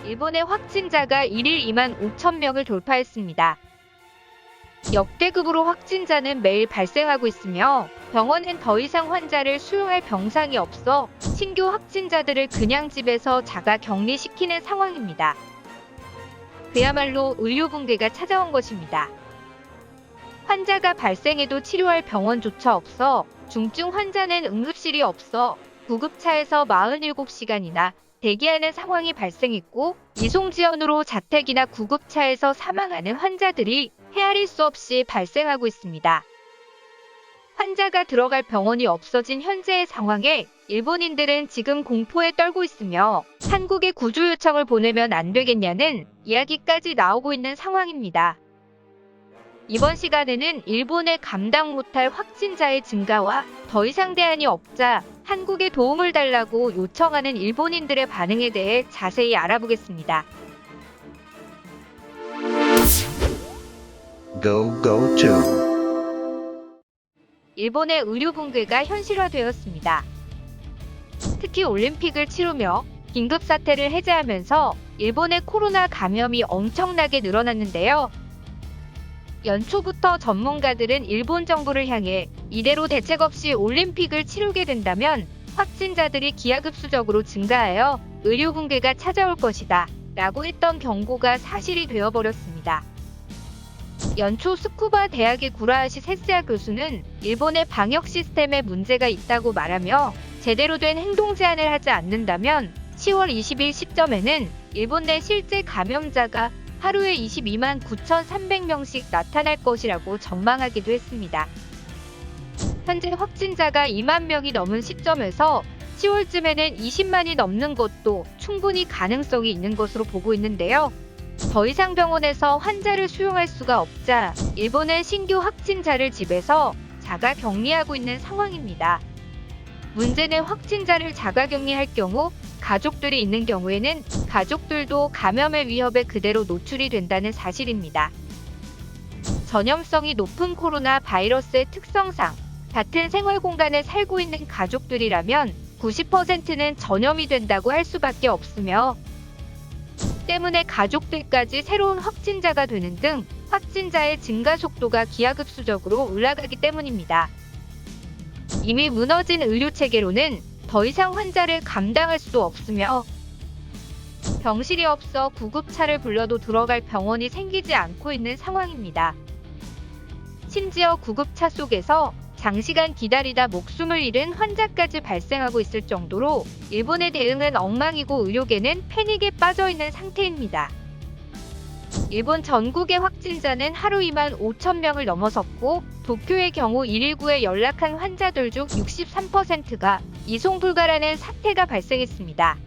일본의 확진자가 1일 2만 5천 명을 돌파했습니다. 역대급으로 확진자는 매일 발생하고 있으며 병원은 더 이상 환자를 수용할 병상이 없어 신규 확진자들을 그냥 집에서 자가 격리시키는 상황입니다. 그야말로 의료 붕괴가 찾아온 것입니다. 환자가 발생해도 치료할 병원조차 없어 중증 환자는 응급실이 없어 구급차에서 47시간이나 대기하는 상황이 발생했고 이송 지연으로 자택이나 구급차에서 사망하는 환자들이 헤아릴 수 없이 발생하고 있습니다. 환자가 들어갈 병원이 없어진 현재의 상황에 일본인들은 지금 공포에 떨고 있으며 한국에 구조 요청을 보내면 안 되겠냐는 이야기까지 나오고 있는 상황입니다. 이번 시간에는 일본의 감당 못할 확진자의 증가와 더 이상 대안이 없자 한국에 도움을 달라고 요청하는 일본인들의 반응에 대해 자세히 알아보겠습니다. Go to. 일본의 의료 붕괴가 현실화되었습니다. 특히 올림픽을 치르며 긴급 사태를 해제하면서 일본의 코로나 감염이 엄청나게 늘어났는데요. 연초부터 전문가들은 일본 정부를 향해 이대로 대책 없이 올림픽을 치르게 된다면 확진자들이 기하급수적으로 증가하여 의료 붕괴가 찾아올 것이다 라고 했던 경고가 사실이 되어버렸습니다. 연초 스쿠바 대학의 구라하시 세스야 교수는 일본의 방역 시스템에 문제가 있다고 말하며 제대로 된 행동 제한을 하지 않는다면 10월 20일 시점에는 일본 내 실제 감염자가 하루에 22만 9,300명씩 나타날 것이라고 전망하기도 했습니다. 현재 확진자가 2만 명이 넘은 시점에서 10월쯤에는 20만이 넘는 것도 충분히 가능성이 있는 것으로 보고 있는데요. 더 이상 병원에서 환자를 수용할 수가 없자 일본은 신규 확진자를 집에서 자가 격리하고 있는 상황입니다. 문제는 확진자를 자가 격리할 경우 가족들이 있는 경우에는 가족들도 감염의 위협에 그대로 노출이 된다는 사실입니다. 전염성이 높은 코로나 바이러스의 특성상 같은 생활 공간에 살고 있는 가족들이라면 90%는 전염이 된다고 할 수밖에 없으며 때문에 가족들까지 새로운 확진자가 되는 등 확진자의 증가 속도가 기하급수적으로 올라가기 때문입니다. 이미 무너진 의료체계로는 더 이상 환자를 감당할 수 없으며 병실이 없어 구급차를 불러도 들어갈 병원이 생기지 않고 있는 상황입니다. 심지어 구급차 속에서 장시간 기다리다 목숨을 잃은 환자까지 발생하고 있을 정도로 일본의 대응은 엉망이고 의료계는 패닉에 빠져 있는 상태입니다. 일본 전국의 확진자는 하루 2만 5천 명을 넘어섰고 도쿄의 경우 119에 연락한 환자들 중 63%가 이송 불가라는 사태가 발생했습니다.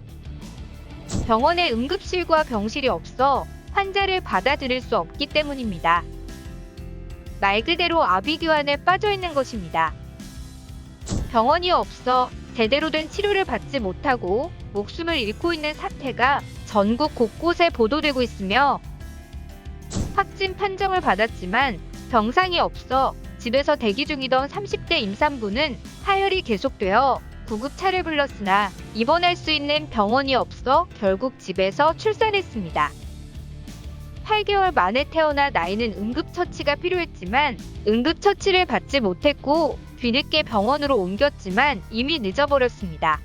병원에 응급실과 병실이 없어 환자를 받아들일 수 없기 때문입니다. 말 그대로 아비규환에 빠져 있는 것입니다. 병원이 없어 제대로 된 치료를 받지 못하고 목숨을 잃고 있는 사태가 전국 곳곳에 보도되고 있으며 확진 판정을 받았지만 병상이 없어 집에서 대기 중이던 30대 임산부는 하혈이 계속되어 구급차를 불렀으나 입원할 수 있는 병원이 없어 결국 집에서 출산했습니다. 8개월 만에 태어나 나이는 응급처치가 필요했지만 응급처치를 받지 못했고 뒤늦게 병원으로 옮겼지만 이미 늦어버렸습니다.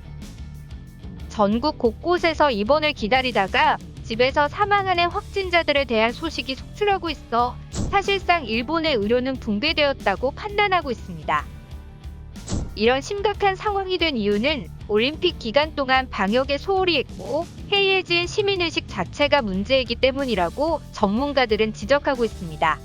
전국 곳곳에서 입원을 기다리다가 집에서 사망하는 확진자들에 대한 소식이 속출하고 있어 사실상 일본의 의료는 붕괴되었다고 판단하고 있습니다. 이런 심각한 상황이 된 이유는 올림픽 기간 동안 방역에 소홀히 했고 해이해진 시민의식 자체가 문제이기 때문이라고 전문가들은 지적하고 있습니다.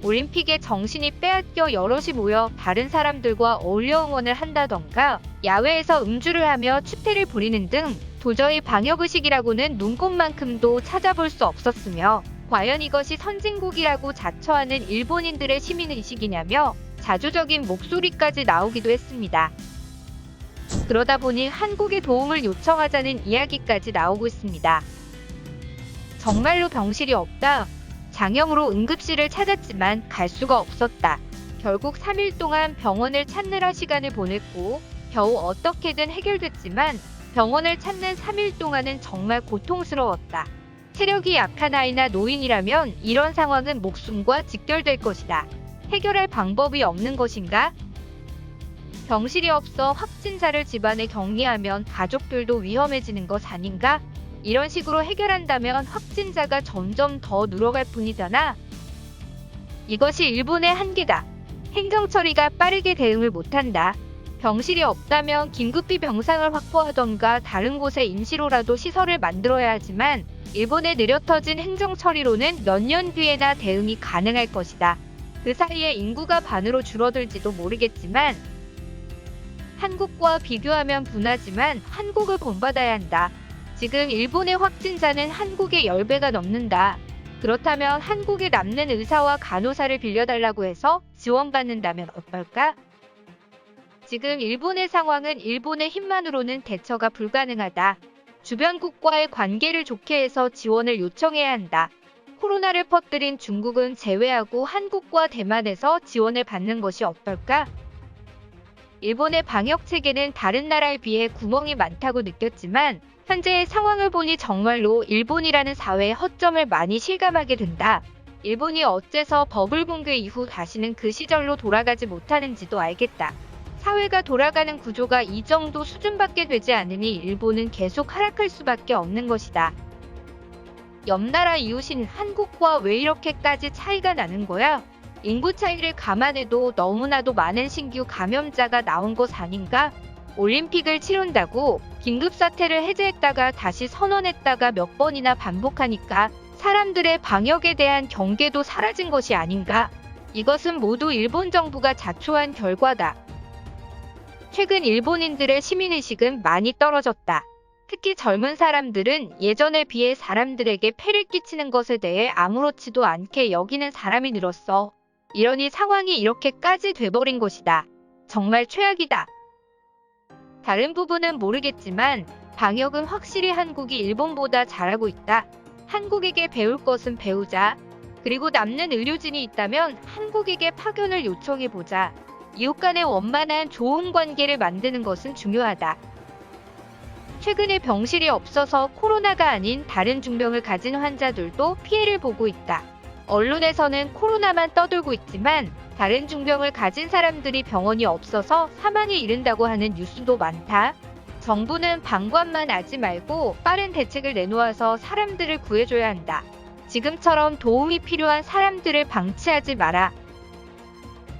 올림픽에 정신이 빼앗겨 여럿이 모여 다른 사람들과 어울려 응원을 한다던가 야외에서 음주를 하며 추태를 부리는 등 도저히 방역의식이라고는 눈꼽만큼도 찾아볼 수 없었으며 과연 이것이 선진국이라고 자처하는 일본인들의 시민의식이냐며 자조적인 목소리까지 나오기도 했습니다. 그러다 보니 한국에 도움을 요청하자는 이야기까지 나오고 있습니다. 정말로 병실이 없다. 장염으로 응급실을 찾았지만 갈 수가 없었다. 결국 3일 동안 병원을 찾느라 시간을 보냈고 겨우 어떻게든 해결됐지만 병원을 찾는 3일 동안은 정말 고통스러웠다. 체력이 약한 아이나 노인이라면 이런 상황은 목숨과 직결될 것이다. 해결할 방법이 없는 것인가? 병실이 없어 확진자를 집안에 격리하면 가족들도 위험해지는 것 아닌가? 이런 식으로 해결한다면 확진자가 점점 더 늘어갈 뿐이잖아. 이것이 일본의 한계다. 행정 처리가 빠르게 대응을 못한다. 병실이 없다면 긴급히 병상을 확보하던가 다른 곳에 임시로라도 시설을 만들어야 하지만 일본의 느려터진 행정 처리로는 몇 년 뒤에나 대응이 가능할 것이다. 그 사이에 인구가 반으로 줄어들지도 모르겠지만 한국과 비교하면 분하지만 한국을 본받아야 한다. 지금 일본의 확진자는 한국의 10배가 넘는다. 그렇다면 한국에 남는 의사와 간호사를 빌려달라고 해서 지원받는다면 어떨까? 지금 일본의 상황은 일본의 힘만으로는 대처가 불가능하다. 주변국과의 관계를 좋게 해서 지원을 요청해야 한다. 코로나를 퍼뜨린 중국은 제외하고 한국과 대만에서 지원을 받는 것이 어떨까? 일본의 방역 체계는 다른 나라에 비해 구멍이 많다고 느꼈지만 현재의 상황을 보니 정말로 일본이라는 사회의 허점을 많이 실감하게 된다. 일본이 어째서 버블 붕괴 이후 다시는 그 시절로 돌아가지 못하는지도 알겠다. 사회가 돌아가는 구조가 이 정도 수준밖에 되지 않으니 일본은 계속 하락할 수밖에 없는 것이다. 옆나라 이웃인 한국과 왜 이렇게까지 차이가 나는 거야? 인구 차이를 감안해도 너무나도 많은 신규 감염자가 나온 것 아닌가? 올림픽을 치른다고 긴급사태를 해제했다가 다시 선언했다가 몇 번이나 반복하니까 사람들의 방역에 대한 경계도 사라진 것이 아닌가? 이것은 모두 일본 정부가 자초한 결과다. 최근 일본인들의 시민의식은 많이 떨어졌다. 특히 젊은 사람들은 예전에 비해 사람들에게 폐를 끼치는 것에 대해 아무렇지도 않게 여기는 사람이 늘었어. 이러니 상황이 이렇게까지 돼버린 것이다. 정말 최악이다. 다른 부분은 모르겠지만 방역은 확실히 한국이 일본보다 잘하고 있다. 한국에게 배울 것은 배우자. 그리고 남는 의료진이 있다면 한국에게 파견을 요청해보자. 이웃 간의 원만한 좋은 관계를 만드는 것은 중요하다. 최근에 병실이 없어서 코로나가 아닌 다른 중병을 가진 환자들도 피해를 보고 있다. 언론에서는 코로나만 떠들고 있지만 다른 중병을 가진 사람들이 병원이 없어서 사망에 이른다고 하는 뉴스도 많다. 정부는 방관만 하지 말고 빠른 대책을 내놓아서 사람들을 구해줘야 한다. 지금처럼 도움이 필요한 사람들을 방치하지 마라.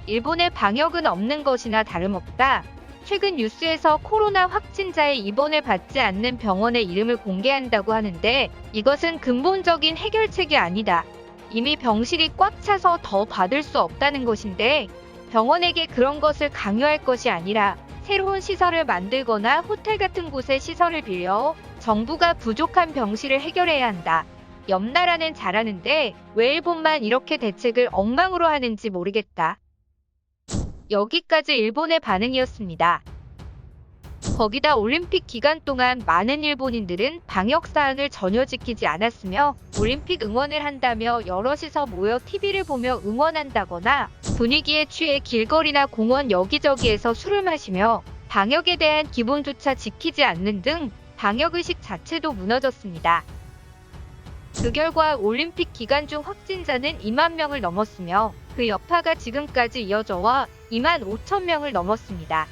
일본의 방역은 없는 것이나 다름없다. 최근 뉴스에서 코로나 확진자의 입원을 받지 않는 병원의 이름을 공개한다고 하는데 이것은 근본적인 해결책이 아니다. 이미 병실이 꽉 차서 더 받을 수 없다는 것인데 병원에게 그런 것을 강요할 것이 아니라 새로운 시설을 만들거나 호텔 같은 곳에 시설을 빌려 정부가 부족한 병실을 해결해야 한다. 옆 나라는 잘하는데 왜 일본만 이렇게 대책을 엉망으로 하는지 모르겠다. 여기까지 일본의 반응이었습니다. 거기다 올림픽 기간 동안 많은 일본인들은 방역 사항을 전혀 지키지 않았으며 올림픽 응원을 한다며 여럿이서 모여 TV를 보며 응원한다거나 분위기에 취해 길거리나 공원 여기저기에서 술을 마시며 방역에 대한 기본조차 지키지 않는 등 방역의식 자체도 무너졌습니다. 그 결과 올림픽 기간 중 확진자는 2만 명을 넘었으며 그 여파가 지금까지 이어져와 2만 5천 명을 넘었습니다.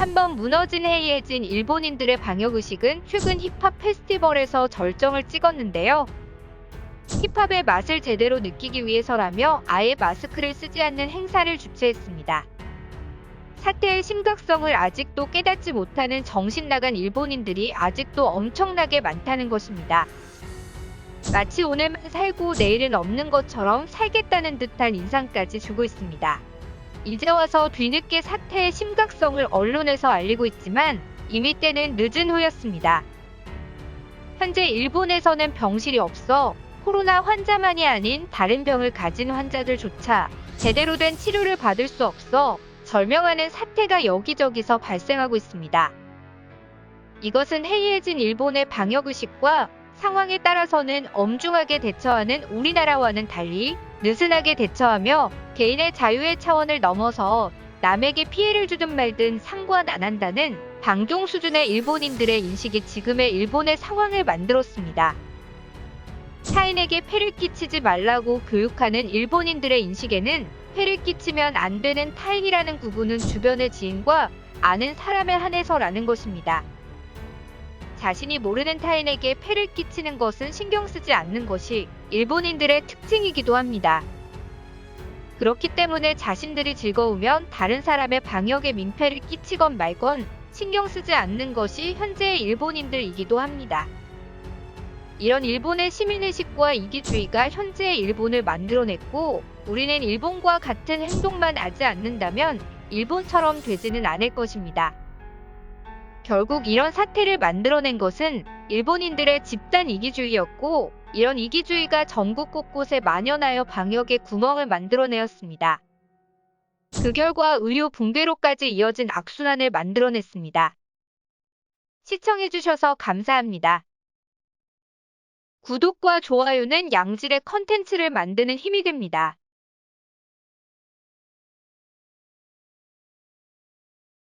한번 무너진 해이해진 일본인들의 방역의식은 최근 힙합 페스티벌에서 절정을 찍었는데요. 힙합의 맛을 제대로 느끼기 위해서라며 아예 마스크를 쓰지 않는 행사를 주최했습니다. 사태의 심각성을 아직도 깨닫지 못하는 정신나간 일본인들이 아직도 엄청나게 많다는 것입니다. 마치 오늘만 살고 내일은 없는 것처럼 살겠다는 듯한 인상까지 주고 있습니다. 이제 와서 뒤늦게 사태의 심각성을 언론에서 알리고 있지만 이미 때는 늦은 후였습니다. 현재 일본에서는 병실이 없어 코로나 환자만이 아닌 다른 병을 가진 환자들조차 제대로 된 치료를 받을 수 없어 절명하는 사태가 여기저기서 발생하고 있습니다. 이것은 해이해진 일본의 방역의식과 상황에 따라서는 엄중하게 대처하는 우리나라와는 달리 느슨하게 대처하며 개인의 자유의 차원을 넘어서 남에게 피해를 주든 말든 상관 안 한다는 방종 수준의 일본인들의 인식이 지금의 일본의 상황을 만들었습니다. 타인에게 폐를 끼치지 말라고 교육하는 일본인들의 인식에는 폐를 끼치면 안 되는 타인이라는 구분은 주변의 지인과 아는 사람에 한해서라는 것입니다. 자신이 모르는 타인에게 폐를 끼치는 것은 신경 쓰지 않는 것이 일본인들의 특징이기도 합니다. 그렇기 때문에 자신들이 즐거우면 다른 사람의 방역에 민폐를 끼치건 말건 신경 쓰지 않는 것이 현재의 일본인들이기도 합니다. 이런 일본의 시민의식과 이기주의가 현재의 일본을 만들어냈고, 우리는 일본과 같은 행동만 하지 않는다면 일본처럼 되지는 않을 것입니다. 결국 이런 사태를 만들어낸 것은 일본인들의 집단 이기주의였고, 이런 이기주의가 전국 곳곳에 만연하여 방역에 구멍을 만들어내었습니다. 그 결과 의료 붕괴로까지 이어진 악순환을 만들어냈습니다. 시청해주셔서 감사합니다. 구독과 좋아요는 양질의 컨텐츠를 만드는 힘이 됩니다.